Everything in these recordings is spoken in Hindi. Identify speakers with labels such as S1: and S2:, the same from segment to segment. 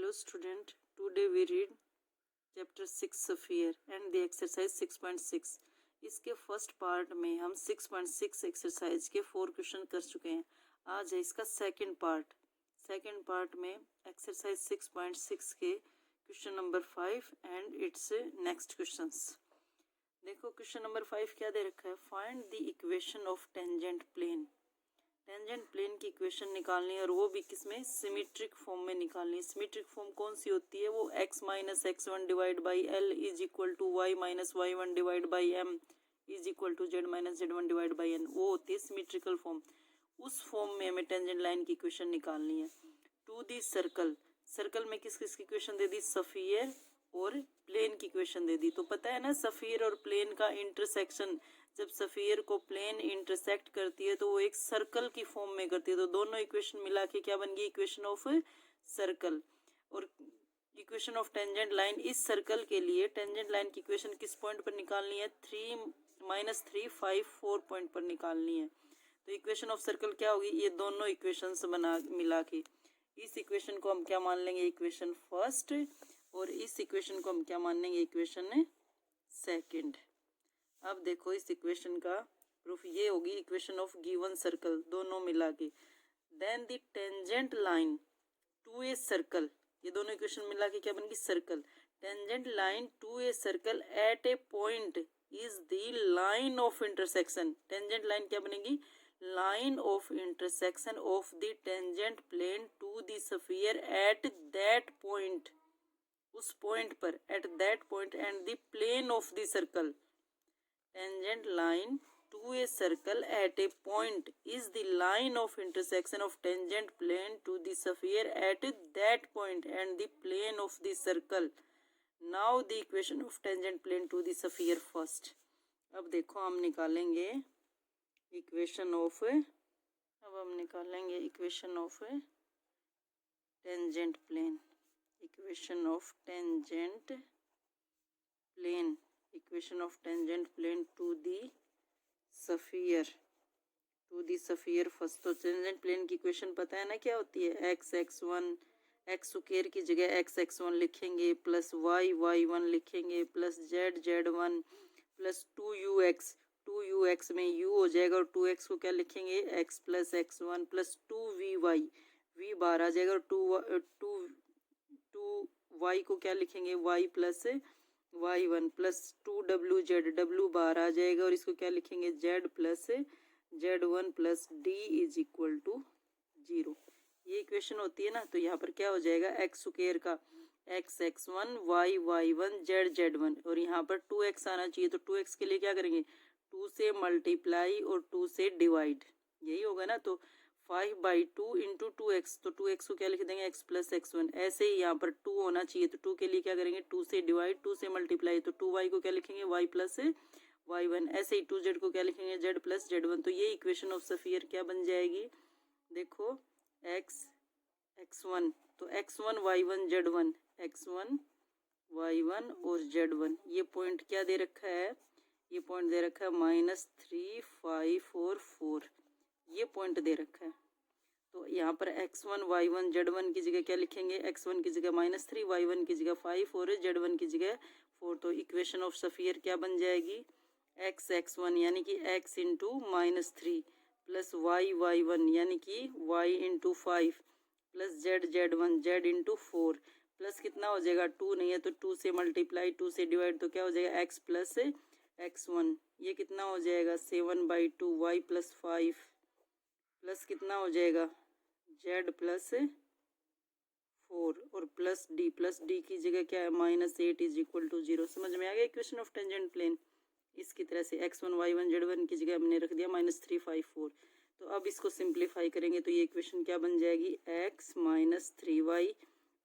S1: Hello student, today we read chapter 6 Sphere and the exercise 6.6. इसके फर्स्ट पार्ट में हम 6.6 एक्सरसाइज के 4 क्वेश्चन कर चुके हैं। आज है इसका सेकंड पार्ट में एक्सरसाइज 6.6 के question number 5 and it's next questions. देखो क्वेश्चन नंबर 5 क्या दे रखा है, find the equation of tangent plane. Tangent plane की इक्वेशन निकालनी है और वो भी किसमें, सिमेट्रिक फॉर्म में निकालनी है। सिमेट्रिक फॉर्म कौन सी होती है, वो x minus x1 divide by L is equal to y minus y1 divide by m is equal to z minus z1 divide by n, वो होती है सिमेट्रिकल फॉर्म। उस फॉर्म में हमें टेंजेंट लाइन की इक्वेशन निकालनी है। टू दी सर्कल में किस किस की इक्वेशन दे दी, सफियर और प्लेन की इक्वेशन दे दी। तो पता है ना, सफियर और प्लेन का इंटरसेक्शन, जब सफियर को प्लेन इंटरसेक्ट करती है तो वो एक सर्कल की फॉर्म में करती है। तो दोनों इक्वेशन मिला के क्या बन गई, इक्वेशन ऑफ सर्कल। और इक्वेशन ऑफ टेंजेंट लाइन, इस सर्कल के लिए टेंजेंट लाइन की इक्वेशन किस पॉइंट पर निकालनी है, 3 5 4 पॉइंट पर निकालनी है। तो इक्वेशन ऑफ सर्कल क्या होगी, ये दोनों इक्वेशन बना मिला के इस इक्वेशन को हम क्या मान लेंगे, इक्वेशन फर्स्ट, और इस इक्वेशन को हम क्या मान लेंगे, इक्वेशन सेकंड। अब देखो इस इक्वेशन का प्रूफ, ये होगी इक्वेशन ऑफ गिवन सर्कल, दोनों मिला के। Then the tangent line to a circle, ये दोनों इक्वेशन मिला के क्या बनेगी, circle. Tangent line to a circle at a point is the line of intersection. Tangent line क्या बनेगी, line of intersection of the tangent plane to the sphere at that point, उस पॉइंट पर, at that point and the plane of the circle. Tangent line to a circle at a point is the line of intersection of tangent plane to the sphere at that point and the plane of the circle. Now the equation of tangent plane to the sphere first. अब देखो हम निकालेंगे इक्वेशन ऑफ, अब हम निकालेंगे equation of tangent plane, equation of tangent plane, equation of tangent plane to the sphere, first. तो टेंजेंट प्लेन की इक्वेशन पता है ना क्या होती है, x(x1), x स्क्वायर की जगह x(x1) लिखेंगे, प्लस y(y1) लिखेंगे, प्लस z(z1) प्लस 2ux में u हो जाएगा और 2x को क्या लिखेंगे, x plus x1 plus 2vy, v बाहर आ जाएगा और 2y को क्या लिखेंगे, y plus y1 plus 2wz, w बाहर आ जाएगा और इसको क्या लिखेंगे, z plus z1 plus d is equal to 0। ये इक्वेशन होती है ना। तो यहाँ पर क्या हो जाएगा, एक्स स्क्वायर का x(x1), y(y1), z(z1) और यहाँ पर 2x आना चाहिए। तो 2x के लिए क्या करेंगे, 2 से मल्टीप्लाई और 2 से डिवाइड, यही होगा ना। तो 5/2 इंटू 2x, तो 2x को क्या लिख देंगे, x प्लस x1। ऐसे ही यहाँ पर 2 होना चाहिए, तो 2 के लिए क्या करेंगे, 2 से डिवाइड, 2 से मल्टीप्लाई, तो 2y को क्या लिखेंगे, y प्लस y1। ऐसे ही 2z को क्या लिखेंगे, z प्लस z1। तो ये इक्वेशन ऑफ स्फीयर क्या बन जाएगी, देखो x(x1), तो x1 y1 z1, x1 y1 और z1। ये पॉइंट क्या दे रखा है, ये पॉइंट दे रखा है -3 5 और 4, ये पॉइंट दे रखा है। तो यहाँ पर x1 y1 z1 की जगह क्या लिखेंगे, x1 की जगह -3, y1 की जगह 5 और z1 की जगह 4। तो इक्वेशन ऑफ स्फीयर क्या बन जाएगी, x(x1) यानी कि x इंटू -3 प्लस y(y1) यानी कि y into 5 plus z(z1), z into 4 plus कितना हो जाएगा, 2 नहीं है तो 2 से मल्टीप्लाई, 2 से डिवाइड, तो क्या हो जाएगा, x प्लस x1। ये कितना हो जाएगा, 7/2 y प्लस 5 प्लस कितना हो जाएगा, z प्लस 4 और प्लस d की जगह क्या है, -8 इज इक्वल टू 0। समझ में आ गया इक्वेशन ऑफ टेंजेंट प्लेन। इसकी तरह से x1 y1 z1 की जगह हमने रख दिया -3 5 4। तो अब इसको सिंप्लीफाई करेंगे तो ये इक्वेशन क्या बन जाएगी, x minus 3y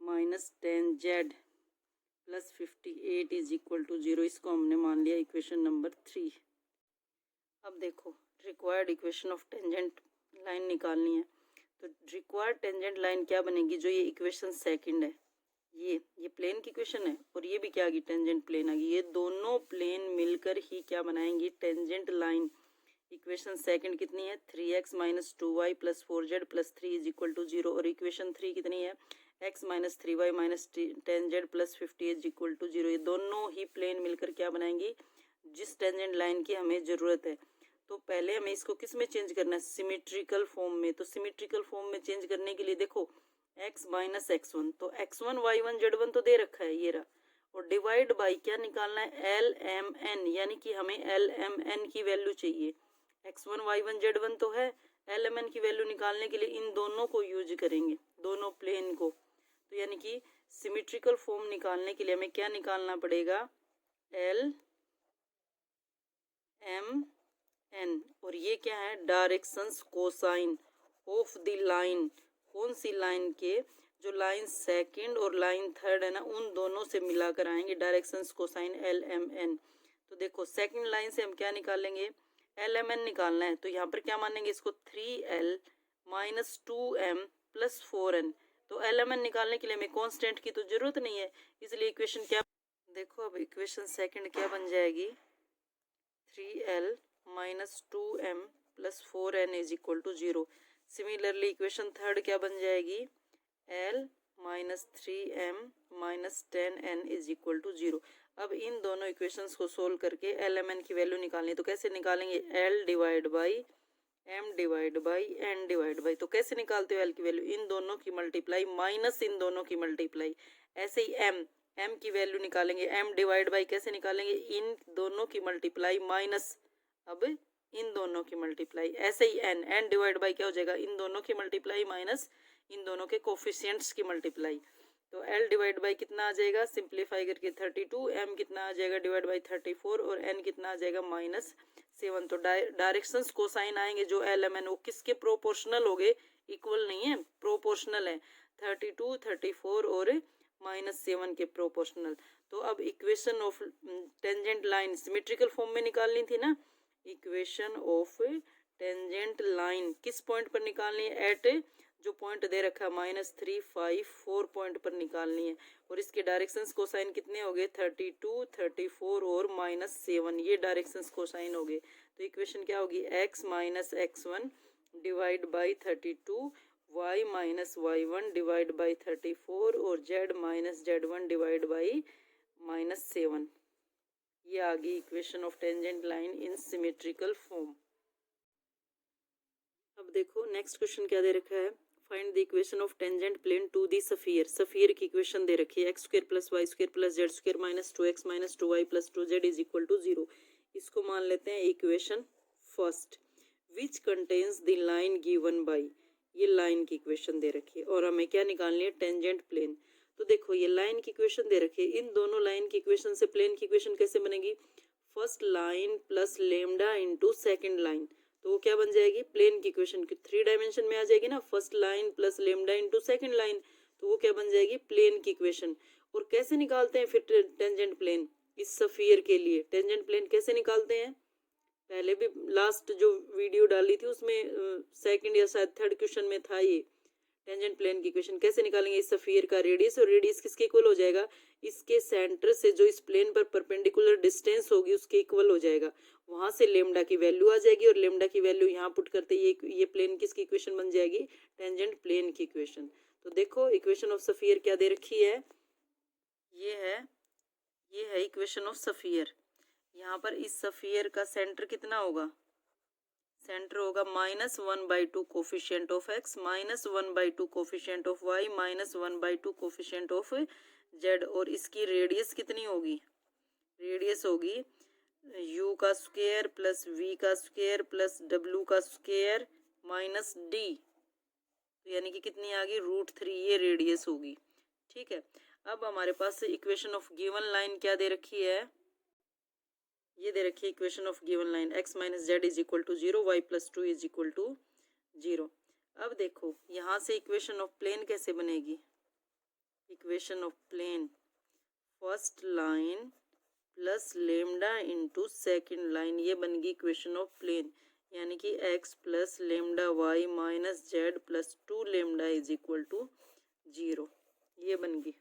S1: minus 10z plus 58 is equal to 0। इसको हमने मान लिया इक्वेशन नंबर 3। अब देखो required equation of tangent line निकालनी है। तो रिक्वायर्ड टेंजेंट लाइन क्या बनेगी, जो ये इक्वेशन सेकंड है, ये प्लेन की इक्वेशन है और ये भी क्या आ गई, टेंजेंट प्लेन आ गई। ये दोनों प्लेन मिलकर ही क्या बनाएंगी, टेंजेंट लाइन। इक्वेशन सेकंड कितनी है, 3x minus 2y plus 4z plus 3 is equal to 0। और इक्वेशन 3 कितनी है, x minus 3y minus 10z plus 50 is equal to 0। ये दोनों ही प्लेन मिलकर क्या बनाएंगी, जिस टेंजेंट लाइन की हमें ज़रूरत है। तो पहले हमें इसको किस में चेंज करना है, सिमेट्रिकल फॉर्म में। तो सिमेट्रिकल फॉर्म में चेंज करने के लिए देखो x माइनस x1, तो x1 y1 z1 तो दे रखा है ये रहा, और डिवाइड बाई क्या निकालना है, एल एम एन, यानी कि हमें एल एम एन की वैल्यू चाहिए। x1 y1 z1 तो है, एल एम एन की वैल्यू निकालने के लिए इन दोनों को यूज करेंगे, दोनों प्लेन को। तो यानी कि सिमेट्रिकल फॉर्म निकालने के लिए हमें क्या निकालना पड़ेगा, एल एम एन, और ये क्या है, directions cosine of the line. कौन सी लाइन के, जो लाइन सेकंड और लाइन थर्ड है ना, उन दोनों से मिलाकर आएंगे directions cosine l m n. तो देखो सेकंड लाइन से हम क्या निकालेंगे, एल एम एन निकालना है, तो यहाँ पर क्या मानेंगे इसको, 3l minus 2m plus 4n। तो एल एम एन निकालने के लिए हमें कॉन्स्टेंट की तो जरूरत नहीं है, इसलिए इक्वेशन क्या, देखो अब इक्वेशन सेकंड क्या बन जाएगी, 3l minus 2m plus 4n is equal to 0। Similarly equation third क्या बन जाएगी, l minus 3m minus 10n is equal to 0। अब इन दोनों इक्वेशंस को सोल्व करके एल एम एन की वैल्यू निकालनी, तो कैसे निकालेंगे, l divide by m divide by n divide by, तो कैसे निकालते हो l की वैल्यू, इन दोनों की मल्टीप्लाई माइनस इन दोनों की मल्टीप्लाई। ऐसे ही m की वैल्यू निकालेंगे, m डिवाइड बाई कैसे निकालेंगे, इन दोनों की मल्टीप्लाई माइनस अब इन दोनों की मल्टीप्लाई। ऐसे ही n डिवाइड बाई क्या हो जाएगा, इन दोनों की मल्टीप्लाई माइनस इन दोनों के कोफिशिएंट्स की मल्टीप्लाई। तो l डिवाइड बाई कितना आ जाएगा, सिंप्लीफाई करके 32, m कितना आ जाएगा डिवाइड बाई 34, और n कितना आ जाएगा -7। तो डायरेक्शंस कोसाइन आएंगे जो एल एम एन, वो किसके प्रोपोर्शनल हो गए, इक्वल नहीं है, प्रोपोर्शनल है, 32, 34 और -7 के प्रोपोर्शनल। तो अब equation of tangent line symmetrical form में निकालनी थी ना, इक्वेशन ऑफ टेंजेंट लाइन किस पॉइंट पर निकालनी है, एट जो पॉइंट दे रखा है -3, 5, 4 पॉइंट पर निकालनी है। और इसके डायरेक्शंस कोसाइन कितने हो गए, 32, 34 और -7, ये डायरेक्शंस कोसाइन हो गए। तो इक्वेशन क्या होगी, x minus x1 divide by 32, y minus y1 divide by 34 और z minus z1 divide by -7। ये आ गई equation of tangent line in symmetrical form. अब देखो नेक्स्ट क्वेश्चन क्या दे रखा है, find the equation of tangent plane to the sphere. Sphere की इक्वेशन दे रखी है, x square plus y square plus z square minus 2x minus 2y plus 2z is equal to 0। इसको मान लेते हैं equation first, which contains the line given by, ये लाइन की इक्वेशन दे रखी है और हमें क्या निकालनी है, टेंजेंट प्लेन। तो देखो ये लाइन की इक्वेशन दे रखी है, इन दोनों लाइन की इक्वेशन से प्लेन की इक्वेशन कैसे बनेगी, first line plus lambda into second line, तो वो क्या बन जाएगी, प्लेन की इक्वेशन की 3 डायमेंशन में आ जाएगी ना, first line plus lambda into second line, तो वो क्या बन जाएगी, प्लेन की इक्वेशन। और कैसे निकालते हैं फिर टेंजेंट प्लेन, इस सफियर के लिए टेंजेंट प्लेन कैसे निकालते हैं, पहले भी लास्ट जो वीडियो डाली थी उसमें सेकंड या शायद थर्ड क्वेश्चन में था ये टेंजेंट प्लेन की इक्वेशन। कैसे निकालेंगे, इस सफियर का रेडियस, और रेडियस किसके इक्वल हो जाएगा, इसके सेंटर से जो इस प्लेन पर परपेंडिकुलर डिस्टेंस होगी उसके इक्वल हो जाएगा। वहां से लेमडा की वैल्यू आ जाएगी और लेमडा की वैल्यू यहाँ पुट करते ये प्लेन किसकी इक्वेशन बन जाएगी, टेंजेंट प्लेन की इक्वेशन। तो देखो इक्वेशन ऑफ सफियर क्या दे रखी है, ये है इक्वेशन ऑफ सफियर। यहाँ पर इस सफियर का सेंटर कितना होगा, सेंटर होगा -1/2 coefficient of x minus 1/2 coefficient of y minus 1/2 coefficient of z, और इसकी रेडियस कितनी होगी, रेडियस होगी u का स्क्वायर प्लस v का स्क्वायर प्लस w का स्क्वायर माइनस d, तो यानी कि कितनी आ गई, √3, ये रेडियस होगी। ठीक है, अब हमारे पास इक्वेशन ऑफ गिवन लाइन क्या दे रखी है, ये दे रखी है equation of given line, x minus z is equal to 0, y plus 2 is equal to 0। अब देखो यहाँ से इक्वेशन ऑफ प्लेन कैसे बनेगी, equation of plane first line plus lambda into second line, ये बन गई इक्वेशन ऑफ प्लेन, यानी कि x plus lambda y minus z plus 2 lambda is equal to 0, ये बन गई।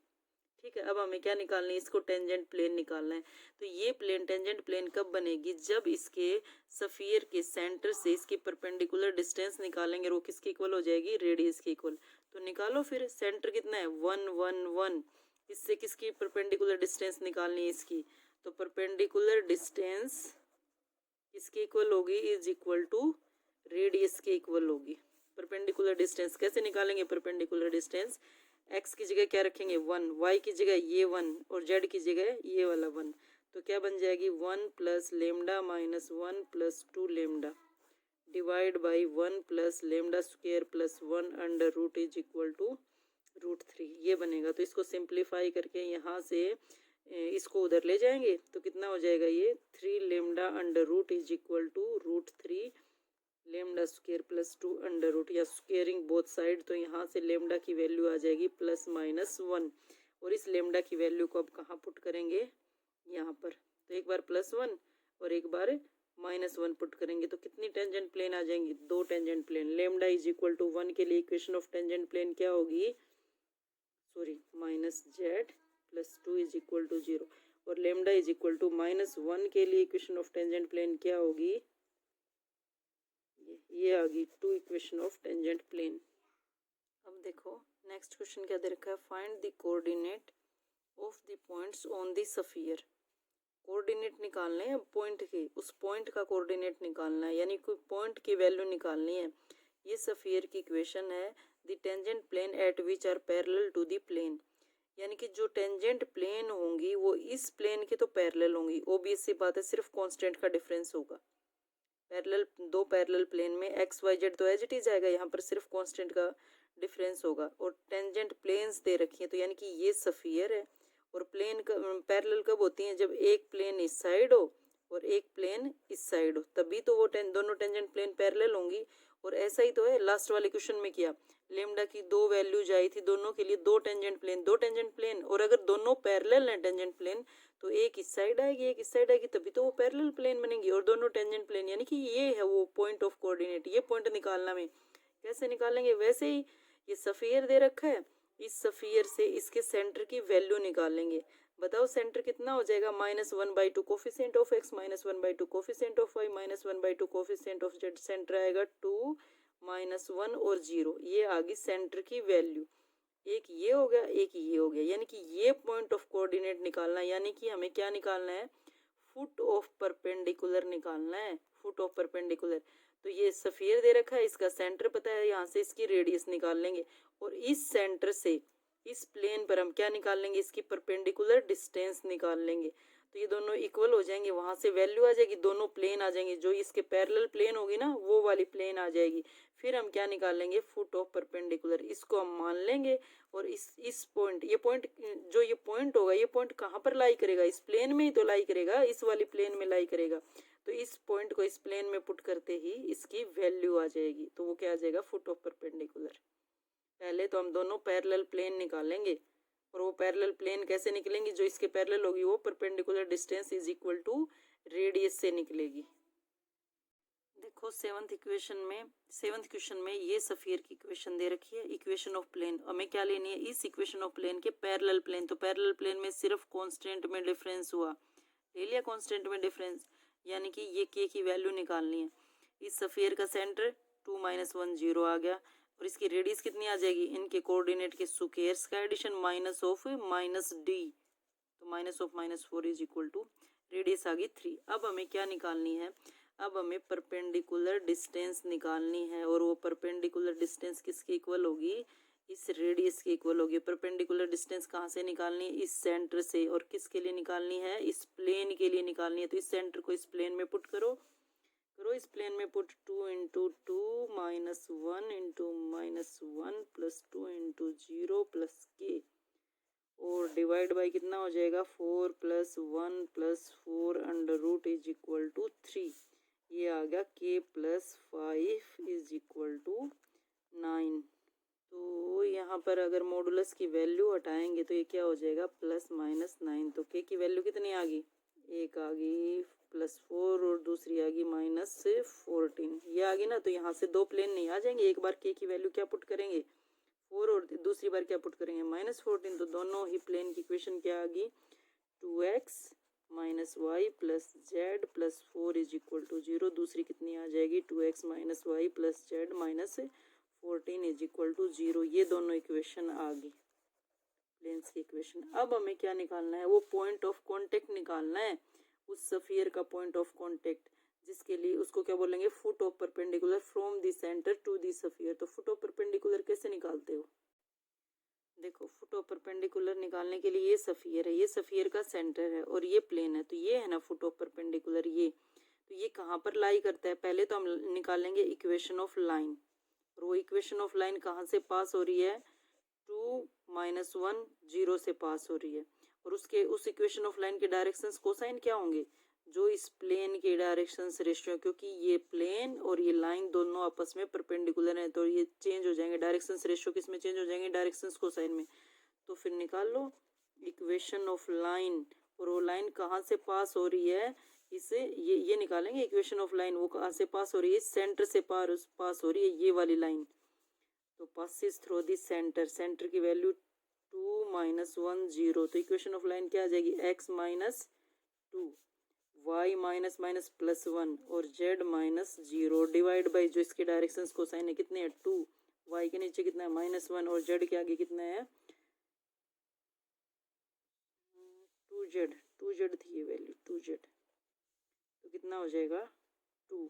S1: ठीक है, अब हमें क्या निकालना है, इसको टेंजेंट प्लेन निकालना है। तो ये प्लेन टेंजेंट प्लेन कब बनेगी, जब इसके सफियर के सेंटर से इसकी परपेंडिकुलर डिस्टेंस निकालेंगे और वो किसके इक्वल हो जाएगी, रेडियस के इक्वल। तो निकालो फिर। सेंटर कितना है 1 1 1, इससे किसकी परपेंडिकुलर डिस्टेंस निकालनी है इसकी, तो परपेंडिकुलर डिस्टेंस किसके इक्वल होगी, इज इक्वल टू रेडियस के इक्वल होगी। परपेंडिकुलर डिस्टेंस कैसे निकालेंगे, परपेंडिकुलर डिस्टेंस x की जगह क्या रखेंगे 1, y की जगह ये 1 और z की जगह ये वाला 1, तो क्या बन जाएगी 1 plus lambda minus 1 plus 2 lambda divide by 1 plus lambda square plus 1 under root is equal to √3, ये बनेगा। तो इसको सिंप्लीफाई करके यहाँ से इसको उधर ले जाएंगे तो कितना हो जाएगा, ये 3 lambda under root is equal to √3 lambda square plus 2 under root, या स्क्वेयरिंग बोथ साइड, तो यहाँ से लेमडा की वैल्यू आ जाएगी +-1, और इस लेमडा की वैल्यू को अब कहाँ पुट करेंगे, यहाँ पर। तो एक बार +1 और एक बार -1 पुट करेंगे तो कितनी टेंजेंट प्लेन आ जाएंगी, 2 tangent plane. Lambda is equal to 1 के लिए इक्वेशन ऑफ टेंजेंट प्लेन क्या होगी, -z plus 2 is equal to 0, और लेमडा इज इक्वल टू -1 के लिए इक्वेशन ऑफ टेंजेंट प्लेन क्या होगी, ये आ गई 2 इक्वेशन ऑफ टेंजेंट प्लेन। अब देखो नेक्स्ट क्वेश्चन क्या दे रखा है, find the coordinate of the points on the sphere. Coordinate निकालने हैं पॉइंट के, उस पॉइंट का कोऑर्डिनेट निकालना है, यानी कोई पॉइंट की वैल्यू निकालनी है। ये स्फीयर की इक्वेशन है, the tangent plane at which are parallel to the plane, यानी कि जो टेंजेंट प्लेन होंगी वो इस प्लेन के तो पैरेलल होंगी। ऑब्वियस सी बात है, सिर्फ कांस्टेंट का डिफरेंस होगा। पैरेलल, दो पैरेलल प्लेन में एक्स वाई जेड तो एज इट इज आएगा, यहाँ पर सिर्फ कांस्टेंट का डिफरेंस होगा। और टेंजेंट प्लेन्स दे रखी है, तो यानी कि ये स्फीयर है। और प्लेन पैरेलल कब होती हैं, जब एक प्लेन इस साइड हो और एक प्लेन इस साइड हो, तभी तो वो दोनों टेंजेंट प्लेन पैरेलल होंगी। और ऐसा ही तो है, लास्ट वाले क्वेश्चन में किया, लेमडा की 2 वैल्यूज आई थी, दोनों के लिए 2 टेंजेंट प्लेन, और अगर दोनों पैरेलल हैं टेंजेंट प्लेन तो एक इस साइड आएगी एक इस साइड आएगी, तभी तो वो पैरेलल प्लेन बनेंगी, और दोनों टेंजेंट प्लेन, यानी कि ये है वो पॉइंट ऑफ कोऑर्डिनेट। ये पॉइंट निकालना में कैसे निकालेंगे, वैसे ही ये स्फीयर दे रखा है, इस स्फीयर से इसके सेंटर की वैल्यू निकालेंगे। बताओ सेंटर कितना हो जाएगा, -1/2 coefficient of x, -1/2 coefficient of y, -1/2 coefficient of z, centre आएगा 2, -1 और 0, ये आ गई सेंटर की वैल्यू। एक ये हो गया, एक ये हो गया, यानी कि ये पॉइंट ऑफ कोऑर्डिनेट निकालना है, यानी कि हमें क्या निकालना है, फुट ऑफ परपेंडिकुलर निकालना है, फुट ऑफ परपेंडिकुलर। तो ये स्फीयर दे रखा है, इसका सेंटर पता है, यहाँ से इसकी रेडियस निकाल लेंगे, और इस सेंटर से इस प्लेन पर हम क्या निकाल लेंगे, इसकी परपेंडिकुलर डिस्टेंस निकाल लेंगे। तो ये दोनों इक्वल हो जाएंगे, वहां से वैल्यू आ जाएगी, दोनों प्लेन आ जाएंगे, जो इसके पैरेलल प्लेन होगी ना वो वाली प्लेन आ जाएगी। फिर हम क्या निकाल लेंगे, फुट ऑफ परपेंडिकुलर, इसको हम मान लेंगे। और इस पॉइंट, ये पॉइंट जो ये पॉइंट होगा, ये पॉइंट कहाँ पर लाई करेगा, इस प्लेन में ही तो लाई करेगा, इस वाली प्लेन में लाई करेगा। तो इस पॉइंट को इस प्लेन में पुट करते ही इसकी वैल्यू आ जाएगी, तो वो क्या आ जाएगा, फुट ऑफ परपेंडिकुलर। पहले तो हम दोनों पैरेलल प्लेन निकालेंगे, और वो पैरेलल प्लेन कैसे निकलेंगी, जो इसके पैरेलल होगी वो perpendicular distance is equal to radius से निकलेगी। देखो सेवंथ क्वेश्चन में ये स्फीयर की इक्वेशन दे रखी है, इक्वेशन ऑफ प्लेन। हमें क्या लेनी है, इस इक्वेशन ऑफ प्लेन के पैरेलल प्लेन। तो पैरेलल प्लेन में सिर्फ कांस्टेंट में डिफरेंस हुआ, ले लिया कांस्टेंट में डिफरेंस, यानी कि ये के की वैल्यू निकालनी है। इस स्फीयर का सेंटर 2 -1 0 आ गया, और इसकी रेडियस कितनी आ जाएगी, इनके कोऑर्डिनेट के स्क्वायर्स का एडिशन माइनस ऑफ -d, तो -4 इज इक्वल टू रेडियस आ गई 3। अब हमें क्या निकालनी है, अब हमें परपेंडिकुलर डिस्टेंस निकालनी है, और वो परपेंडिकुलर डिस्टेंस किसके इक्वल होगी, इस रेडियस के इक्वल होगी। परपेंडिकुलर डिस्टेंस कहाँ से निकालनी है, इस सेंटर से, और किसके लिए निकालनी है, इस प्लेन के लिए निकालनी है। तो इस सेंटर को इस प्लेन में पुट करो, इस प्लेन में पुट 2 × 2 -1 × -1 प्लस 2 × 0 प्लस k, और डिवाइड बाई कितना हो जाएगा, 4 + 1 + 4 under root is equal to 3, ये आ गया k + 5 इज इक्वल टू 9। तो यहाँ पर अगर मॉडुलस की वैल्यू हटाएंगे तो ये क्या हो जाएगा, +-9। तो k की वैल्यू कितनी आ गई, एक आ गई +4 और दूसरी आ गई -14, ये आ गई ना। तो यहाँ से दो प्लेन नहीं आ जाएंगे, एक बार k की वैल्यू क्या पुट करेंगे 4, और दूसरी बार क्या पुट करेंगे -14, तो दोनों ही प्लेन की इक्वेशन क्या आ गई, 2x - y + z + 4 is equal to 0। दूसरी कितनी आ जाएगी, 2x - y + z - 14 is equal to 0। ये दोनों इक्वेशन आ गई प्लेन्स की इक्वेशन। अब हमें क्या निकालना है, वो पॉइंट ऑफ कांटेक्ट निकालना है, उस स्फीयर का पॉइंट ऑफ कांटेक्ट, जिसके लिए उसको क्या बोलेंगे, foot of perpendicular from the centre to the sphere. तो फुट ऑफ परपेंडिकुलर कैसे निकालते हो, देखो फुट ऑफ परपेंडिकुलर निकालने के लिए ये स्फीयर है, ये स्फीयर का सेंटर है और ये प्लेन है, तो ये है ना फुट ऑफ परपेंडिकुलर। ये तो ये कहाँ पर लाई करता है, पहले तो हम निकालेंगे इक्वेशन ऑफ लाइन, और वो इक्वेशन ऑफ लाइन कहाँ से पास हो रही है, 2 - 1 0 से पास हो रही है। और उसके उस इक्वेशन ऑफ लाइन के डायरेक्शंस कोसाइन क्या होंगे, जो इस प्लेन के डायरेक्शंस रेशियो, क्योंकि ये प्लेन और ये लाइन दोनों आपस में परपेंडिकुलर हैं, तो ये चेंज हो जाएंगे, डायरेक्शंस रेशियो किस में चेंज हो जाएंगे, डायरेक्शंस कोसाइन में। तो फिर निकाल लो इक्वेशन ऑफ लाइन, और वो लाइन कहाँ से पास हो रही है, इसे ये निकालेंगे इक्वेशन ऑफ लाइन, वो कहाँ से पास हो रही है, सेंटर से पास हो रही है ये वाली लाइन। तो passes through the centre, centre की वैल्यू 2 - 1 0, तो इक्वेशन ऑफ लाइन क्या आ जाएगी, x - 2 y -+1 और z -0 डिवाइड बाई जो इसके डायरेक्शंस कोसाइन है कितने हैं 2, y के नीचे कितना है -1 और z के आगे कितना है 2z थी ये वैल्यू 2z, तो कितना हो जाएगा 2।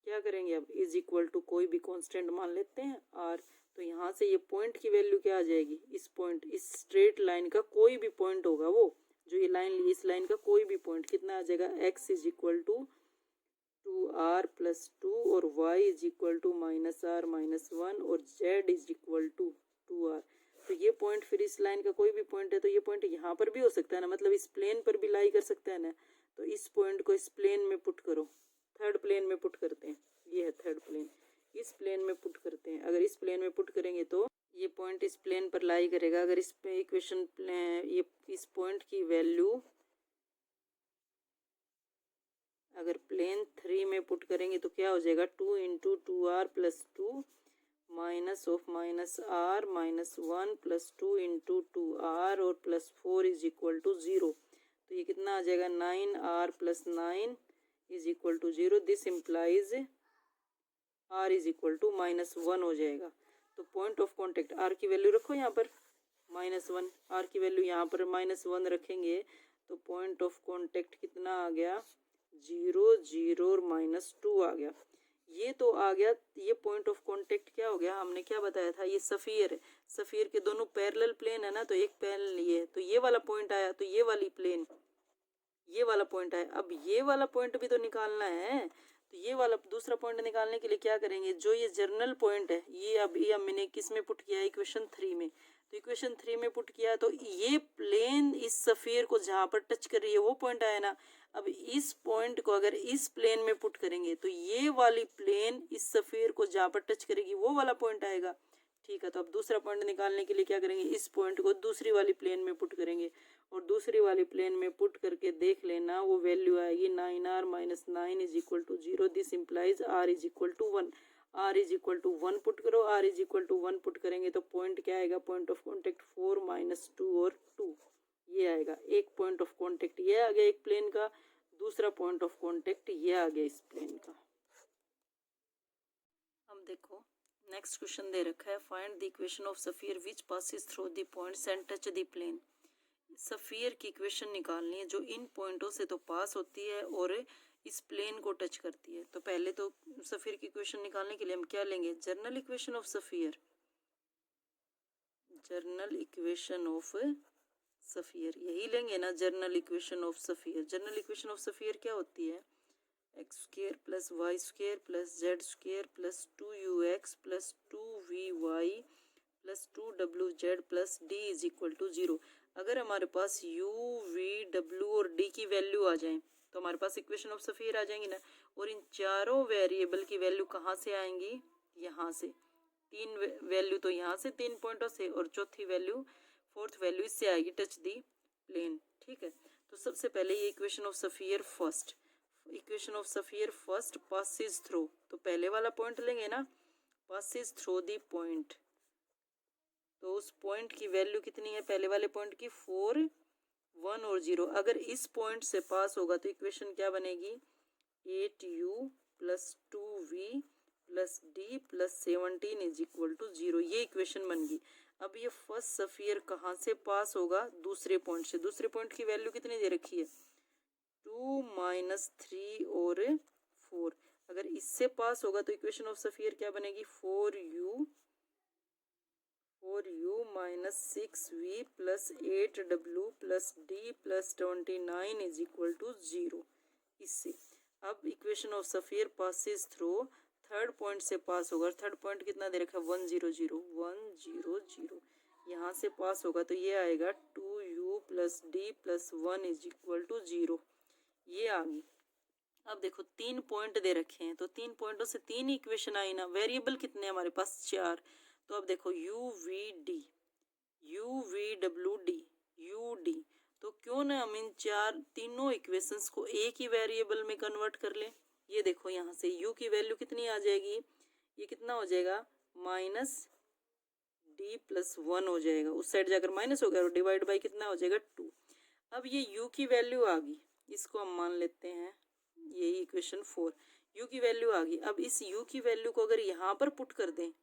S1: क्या करेंगे अब, इज इक्वल टू कोई भी कांस्टेंट मान लेते हैं r, तो यहाँ से ये पॉइंट की वैल्यू क्या आ जाएगी, इस पॉइंट, इस स्ट्रेट लाइन का कोई भी पॉइंट होगा, वो जो ये लाइन ली इस लाइन का कोई भी पॉइंट कितना आ जाएगा, x is equal to 2r + 2 और y is equal to -r -1 और z is equal to 2r। तो ये पॉइंट फिर इस लाइन का कोई भी पॉइंट है, तो ये पॉइंट यहाँ पर भी हो सकता है ना, मतलब इस प्लेन पर भी लाई कर सकता है ना, तो इस पॉइंट को इस प्लेन में पुट करो, थर्ड प्लेन में पुट करते हैं, ये है थर्ड प्लेन, इस प्लेन में पुट करते हैं। अगर इस प्लेन में पुट करेंगे तो ये पॉइंट इस प्लेन पर लाई करेगा। अगर इस पे इक्वेशन ये इस पॉइंट की वैल्यू अगर प्लेन 3 में पुट करेंगे तो क्या हो जाएगा, 2 × 2r + 2 -r -1 + 2 × 2r और +4 इज इक्वल टू 0। तो ये कितना आ जाएगा, 9r + 9 is equal to 0। This implies r is equal to -1 हो जाएगा। तो पॉइंट ऑफ कॉन्टेक्ट r की वैल्यू रखो यहाँ पर -1, r की वैल्यू यहाँ पर -1 रखेंगे, तो पॉइंट ऑफ कॉन्टेक्ट कितना आ गया, 0 0 और -2 आ गया। ये तो आ गया, ये पॉइंट ऑफ कांटेक्ट क्या हो गया, हमने क्या बताया था, ये स्फीयर है, स्फीयर के दोनों पैरेलल प्लेन है ना, तो एक पैरेलल लिए, तो ये वाला पॉइंट आया, तो ये वाली प्लेन, ये वाला पॉइंट आया। अब ये वाला पॉइंट भी तो निकालना है, तो ये वाला दूसरा पॉइंट निकालने के लिए क्या करेंगे, जो ये जर्नल पॉइंट है, ये अब मैंने किस में पुट किया है, इक्वेशन 3 में। तो इक्वेशन 3 में पुट किया, तो ये प्लेन इस स्फीयर को जहाँ पर टच कर रही है वो पॉइंट आया ना। अब इस पॉइंट को अगर इस प्लेन में पुट करेंगे तो ये वाली प्लेन इस स्फीयर को जहाँ पर टच करेगी वो वाला पॉइंट आएगा, ठीक है। तो अब दूसरा पॉइंट निकालने के लिए क्या करेंगे, इस पॉइंट को दूसरी वाली प्लेन में पुट करेंगे, और दूसरी वाली प्लेन में पुट करके देख लेना वो वैल्यू आएगी 9r - 9 is equal to 0। This implies r is equal to 1। r is equal to 1 put करो, r is equal to 1 put करेंगे तो पॉइंट क्या आएगा, पॉइंट ऑफ कॉन्टेक्ट 4 - 2 और 2 ये आएगा। एक पॉइंट ऑफ कॉन्टेक्ट ये आ गया एक प्लेन का, दूसरा पॉइंट ऑफ कॉन्टेक्ट ये आ गया इस प्लेन का। अब देखो नेक्स्ट क्वेश्चन दे रखा है, find the equation of sphere which passes through the points and touch the plane. Sphere की इक्वेशन निकालनी है जो इन पॉइंटों से तो पास होती है और इस प्लेन को टच करती है। तो पहले तो स्फीयर की इक्वेशन निकालने के लिए हम क्या लेंगे, general equation of sphere, general equation of sphere यही लेंगे ना, general equation of sphere. General equation of sphere क्या होती है, x² + y² + z² + 2ux + 2vy + 2wz + d is equal to 0। अगर हमारे पास u, v, w और d की वैल्यू आ जाए तो हमारे पास इक्वेशन ऑफ स्फीयर आ जाएंगी ना। और इन चारों वेरिएबल की वैल्यू कहाँ से आएंगी, यहाँ से, तीन वैल्यू तो यहाँ से 3 पॉइंटों से, और चौथी वैल्यू फोर्थ वैल्यू इससे आएगी, टच दी प्लेन, ठीक है। तो सबसे पहले ये equation of sphere first, equation of sphere first passes through, तो पहले वाला पॉइंट लेंगे ना, पासेस थ्रू दी पॉइंट, तो उस पॉइंट की वैल्यू कितनी है, पहले वाले पॉइंट की 4 1 और 0। अगर इस पॉइंट से पास होगा तो इक्वेशन क्या बनेगी, 8u + 2v plus d plus 17 is equal to 0। ये इक्वेशन बन गई। अब ये फर्स्ट सफियर कहाँ से पास होगा? दूसरे पॉइंट से। दूसरे पॉइंट की वैल्यू कितनी दे रखी है? 2 माइनस 3 और 4। अगर इससे पास होगा तो इक्वेशन ऑफ सफियर क्या बनेगी? 4u minus 6v plus 8w plus d plus 29 is equal to 0। इससे अब equation of sphere passes through third point से पास होगा। थर्ड पॉइंट कितना दे रखा है? 1 0 0 1 0 0। यहाँ से पास होगा तो ये आएगा 2u plus d plus 1 is equal to 0। ये आ गई। अब देखो 3 पॉइंट दे रखे हैं तो 3 पॉइंटों से 3 इक्वेशन आई ना। वेरिएबल कितने हमारे पास? 4। तो अब देखो u v d u v w d u d, तो क्यों ना हम इन तीनों इक्वेशंस को एक ही वेरिएबल में कन्वर्ट कर लें। ये देखो यहाँ से u की वैल्यू कितनी आ जाएगी? ये कितना हो जाएगा? माइनस डी प्लस 1 हो जाएगा। उस साइड जाकर माइनस हो गया और डिवाइड बाई कितना हो जाएगा? 2। अब ये u की वैल्यू आ गई, इसको हम मान लेते हैं यही इक्वेशन 4। u की वैल्यू आ गई। अब इस u की वैल्यू को अगर यहाँ पर पुट कर दें,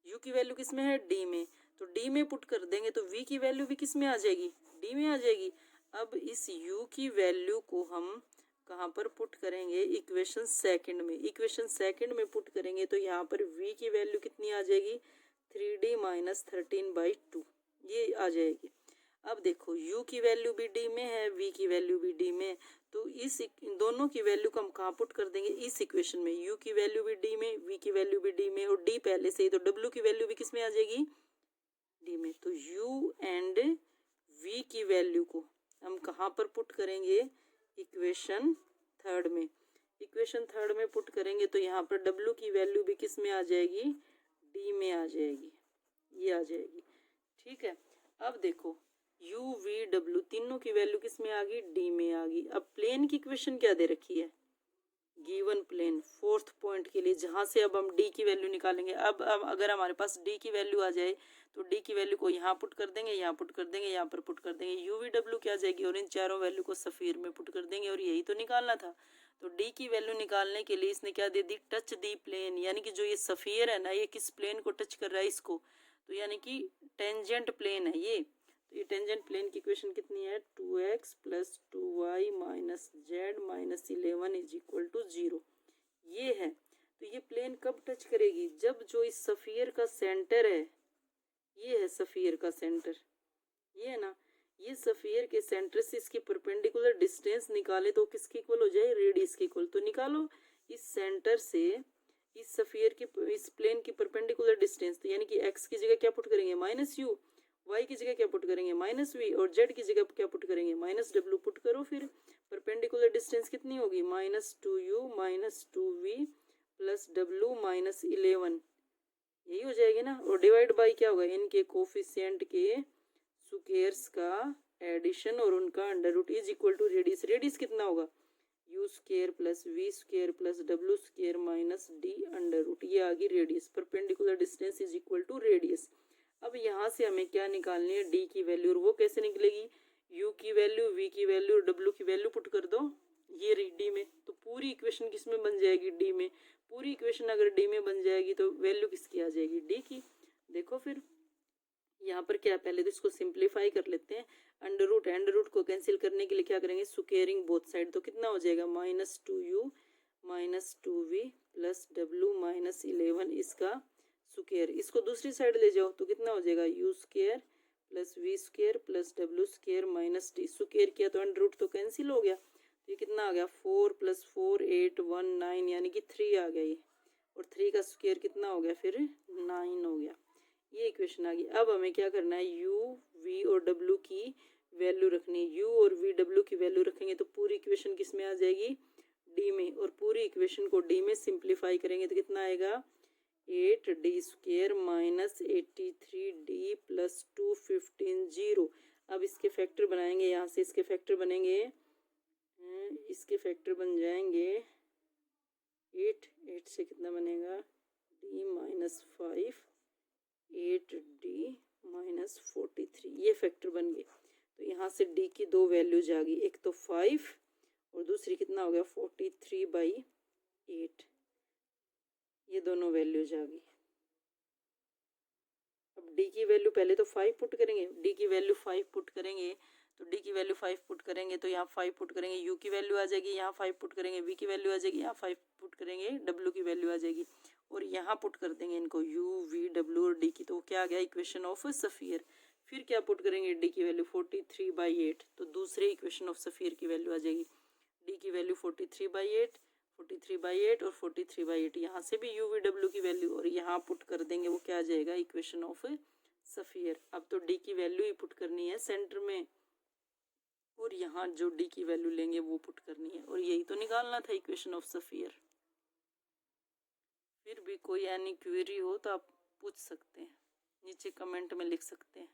S1: u की वैल्यू किस में है? d में। तो d में पुट कर देंगे तो v की वैल्यू भी किस में आ जाएगी? d में आ जाएगी। अब इस u की वैल्यू को हम कहाँ पर पुट करेंगे? इक्वेशन सेकंड में। इक्वेशन सेकंड में पुट करेंगे तो यहाँ पर v की वैल्यू कितनी आ जाएगी? 3d माइनस 13/2 ये आ जाएगी। अब देखो u की वैल्यू भी d में है, v की वैल्यू भी d में, तो इस दोनों की वैल्यू को हम कहाँ पुट कर देंगे? इस इक्वेशन में। u की वैल्यू भी d में, v की वैल्यू भी d में और d पहले से ही, तो w की वैल्यू भी किस में आ जाएगी? d में। तो u एंड v की वैल्यू को हम कहाँ पर पुट करेंगे? इक्वेशन थर्ड में। इक्वेशन थर्ड में पुट करेंगे तो यहाँ पर w की वैल्यू भी किस में आ जाएगी? d में आ जाएगी। ये आ जाएगी। ठीक है। अब देखो u v w तीनों की वैल्यू किस में आ गई? d में आ गई। अब प्लेन की इक्वेशन क्या दे रखी है? गिवन प्लेन फोर्थ पॉइंट के लिए, जहां से अब हम d की वैल्यू निकालेंगे। अब अगर हमारे पास d की वैल्यू आ जाए तो d की वैल्यू को यहाँ पुट कर देंगे, यहाँ पुट कर देंगे, यहाँ पर पुट कर देंगे। u v w क्या आ जाएगी? और इन चारों वैल्यू को सफीर में पुट कर देंगे और यही तो निकालना था। तो d की वैल्यू निकालने के लिए इसने क्या दे दी? टच दी प्लेन, यानी कि जो ये सफीर है ना, ये किस प्लेन को टच कर रहा है? इसको। तो यानी कि टेंजेंट प्लेन है ये। तो ये टेंजेंट प्लेन की इक्वेशन कितनी है? 2x plus 2y minus z minus 11 is equal to 0। ये है। तो ये प्लेन कब टच करेगी? जब जो इस सफियर का सेंटर है, ये है सफियर का सेंटर, ये है ना, ये सफियर के सेंटर से इसकी परपेंडिकुलर डिस्टेंस निकाले तो किसके इक्वल हो जाए? रेडियस के इक्वल। तो निकालो इस सेंटर से इस सफियर की, इस प्लेन की परपेंडिकुलर डिस्टेंस। तो यानी कि x की जगह क्या पुट करेंगे? माइनस यू, y की जगह क्या पुट करेंगे? माइनस वी, और z की जगह क्या पुट करेंगे? माइनस w पुट करो। फिर परपेंडिकुलर डिस्टेंस कितनी होगी? Minus 2u minus 2v plus w minus 11, यही हो जाएगी ना। और डिवाइड बाई क्या होगा? इनके कोफिशिएंट के स्क्वायर्स का एडिशन और उनका under root is equal to radius. Radius कितना होगा? u square plus v square plus w square minus d under root. ये आ गई radius. Perpendicular distance is equal to radius. अब यहाँ से हमें क्या निकालनी है? d की वैल्यू। और वो कैसे निकलेगी? u की वैल्यू, v की वैल्यू और w की वैल्यू पुट कर दो ये d में। तो पूरी इक्वेशन किस में बन जाएगी? d में। पूरी इक्वेशन अगर d में बन जाएगी तो वैल्यू किसकी आ जाएगी? d की। देखो फिर यहाँ पर क्या, पहले तो इसको सिंप्लीफाई कर लेते हैं। अंडर रूट को कैंसिल करने के लिए क्या करेंगे? Squaring both side. तो कितना हो जाएगा? Minus 2u minus 2v plus w minus 11 इसका स्क्वायर। इसको दूसरी साइड ले जाओ तो कितना हो जाएगा? u square plus v square plus w square minus d। Square किया तो अंडर रूट तो कैंसिल हो गया। तो ये कितना आ गया? 4 प्लस 4 8 1 9, यानी कि 3 आ गया ये। और 3 का स्क्वायर कितना हो गया? फिर 9 हो गया। ये इक्वेशन आ गई। अब हमें क्या करना है? u v और w की वैल्यू रखनी है। u और v w की वैल्यू रखेंगे तो पूरी इक्वेशन किस में आ जाएगी? d में। और पूरी इक्वेशन को d में सिंप्लीफाई करेंगे तो कितना आएगा? 8d square minus 83d plus 215 0। अब इसके फैक्टर बनाएंगे, यहाँ से इसके फैक्टर बनेंगे, इसके फैक्टर बन जाएंगे 8 से कितना बनेगा? d माइनस 5 8d माइनस 43, ये फैक्टर बन गए। तो यहाँ से d की दो वैल्यूज आ गई, एक तो 5 और दूसरी कितना हो गया? 43/8। ये दोनों वैल्यूज आ गई। अब डी की वैल्यू पहले तो 5 पुट करेंगे, डी की वैल्यू 5 पुट करेंगे तो डी की वैल्यू 5 पुट करेंगे तो यहाँ 5 पुट करेंगे, यू की वैल्यू आ जाएगी, यहाँ 5 पुट करेंगे, वी की वैल्यू आ जाएगी, यहाँ 5 पुट करेंगे, डब्ल्यू की वैल्यू आ जाएगी और यहाँ पुट कर देंगे इनको यू वी डब्ल्यू और डी की। तो क्या आ गया इक्वेशन ऑफ सफियर। फिर क्या पुट करेंगे, डी की वैल्यू 43/8 तो दूसरे इक्वेशन ऑफ सफियर की वैल्यू आ जाएगी, डी की वैल्यू 43/8, 43/8 और 43/8, यहाँ से भी यू वी डब्ल्यू की वैल्यू और यहाँ पुट कर देंगे, वो क्या आ जाएगा इक्वेशन ऑफ सफियर। अब तो डी की वैल्यू ही पुट करनी है सेंटर में और यहाँ जो डी की वैल्यू लेंगे वो पुट करनी है और यही तो निकालना था इक्वेशन ऑफ सफियर। फिर भी कोई एनी क्वेरी हो तो आप पूछ सकते हैं, नीचे कमेंट में लिख सकते हैं।